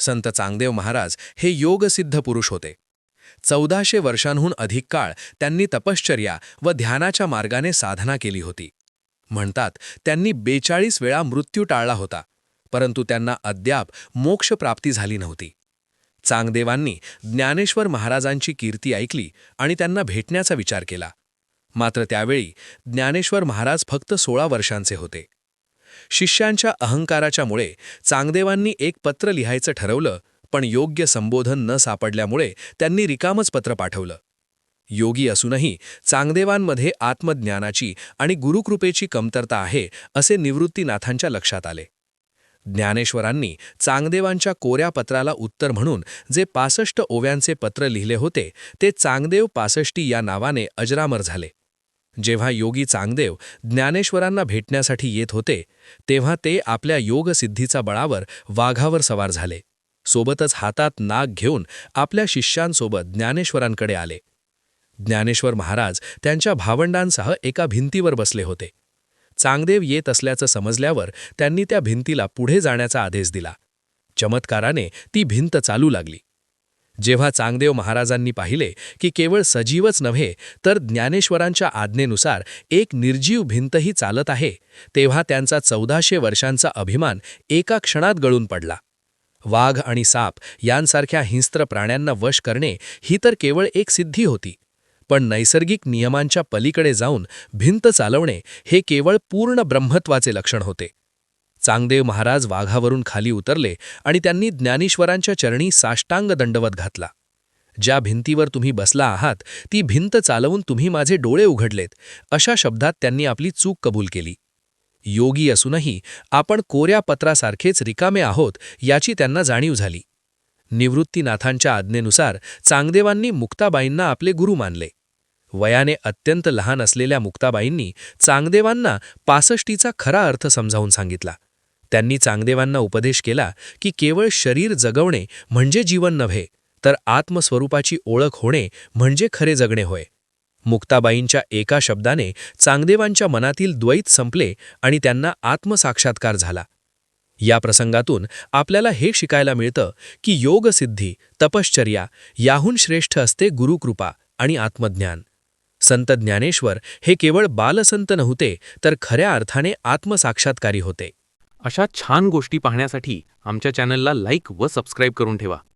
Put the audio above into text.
संत चांगदेव महाराज हे योगसिद्ध पुरुष होते. 1400 वर्षांहून अधिक काळ त्यांनी तपश्चर्या व ध्यानाच्या मार्गाने साधना केली होती. म्हणतात त्यांनी 42 वेळा मृत्यू टाळला होता, परंतु त्यांना अद्याप मोक्षप्राप्ती झाली नव्हती. चांगदेवांनी ज्ञानेश्वर महाराजांची कीर्ती ऐकली आणि त्यांना भेटण्याचा विचार केला. मात्र त्यावेळी ज्ञानेश्वर महाराज फक्त 16 वर्षांचे होते. शिष्यांच्या अहंकाराच्यामुळे चांगदेवांनी एक पत्र लिहायचं ठरवलं, पण योग्य संबोधन न सापडल्यामुळे त्यांनी रिकामच पत्र पाठवलं. योगी असूनही चांगदेवांमध्ये आत्मज्ञानाची आणि गुरुकृपेची कमतरता आहे असे निवृत्तीनाथांच्या लक्षात आले. ज्ञानेश्वरांनी चांगदेवांच्या कोऱ्या पत्राला उत्तर म्हणून जे 65 ओव्यांचे पत्र लिहिले होते ते चांगदेव 65 या नावाने अजरामर झाले. जेव्हा योगी चांगदेव ज्ञानेश्वरांना भेटण्यासाठी येत होते तेव्हा ते आपल्या योगसिद्धीचा बळावर वाघावर सवार झाले. सोबतच हातात नाग घेऊन आपल्या शिष्यांसोबत ज्ञानेश्वरांकडे आले. ज्ञानेश्वर महाराज त्यांच्या भावंडांसह एका भिंतीवर बसले होते. चांगदेव येत असल्याचं समजल्यावर त्यांनी त्या भिंतीला पुढे जाण्याचा आदेश दिला. चमत्काराने ती भिंत चालू लागली. जेव्हा चांगदेव महाराजांनी पाहिले की केवळ सजीवच नव्हे तर ज्ञानेश्वरांच्या आज्ञेनुसार एक निर्जीव भिंतही चालत आहे, तेव्हा त्यांचा 1400 वर्षांचा अभिमान एका क्षणात गळून पडला. वाघ आणि साप यांसारख्या हिंस्त्र प्राण्यांना वश करणे ही तर केवळ एक सिद्धी होती, पण नैसर्गिक नियमांच्या पलीकडे जाऊन भिंत चालवणे हे केवळ पूर्ण ब्रह्मत्वाचे लक्षण होते. चांगदेव महाराज वाघावरून खाली उतरले आणि त्यांनी ज्ञानेश्वरांच्या चरणी साष्टांग दंडवत घातला. ज्या भिंतीवर तुम्ही बसला आहात ती भिंत चालवून तुम्ही माझे डोळे उघडलेत, अशा शब्दात त्यांनी आपली चूक कबूल केली. योगी असूनही आपण कोऱ्या पत्रासारखेच रिकामे आहोत याची त्यांना जाणीव झाली. निवृत्तीनाथांच्या आज्ञेनुसार चांगदेवांनी मुक्ताबाईंना आपले गुरु मानले. वयाने अत्यंत लहान असलेल्या मुक्ताबाईंनी चांगदेवांना 65चा खरा अर्थ समजावून सांगितला. त्यांनी चांगदेवांना उपदेश केला की केवळ शरीर जगवणे म्हणजे जीवन नव्हे, तर आत्मस्वरूपाची ओळख होणे म्हणजे खरे जगणे होय. मुक्ताबाईंच्या एका शब्दाने चांगदेवांच्या मनातील द्वैत संपले आणि त्यांना आत्मसाक्षात्कार झाला. या प्रसंगातून आपल्याला हे शिकायला मिळतं की योगसिद्धी, तपश्चर्या याहून श्रेष्ठ असते गुरुकृपा आणि आत्मज्ञान. संत ज्ञानेश्वर हे केवळ बालसंत नव्हते, तर खऱ्या अर्थाने आत्मसाक्षात्कारी होते. अशा छान गोष्टी पाहण्यासाठी आमच्या चॅनलला लाईक व सबस्क्राईब करून ठेवा.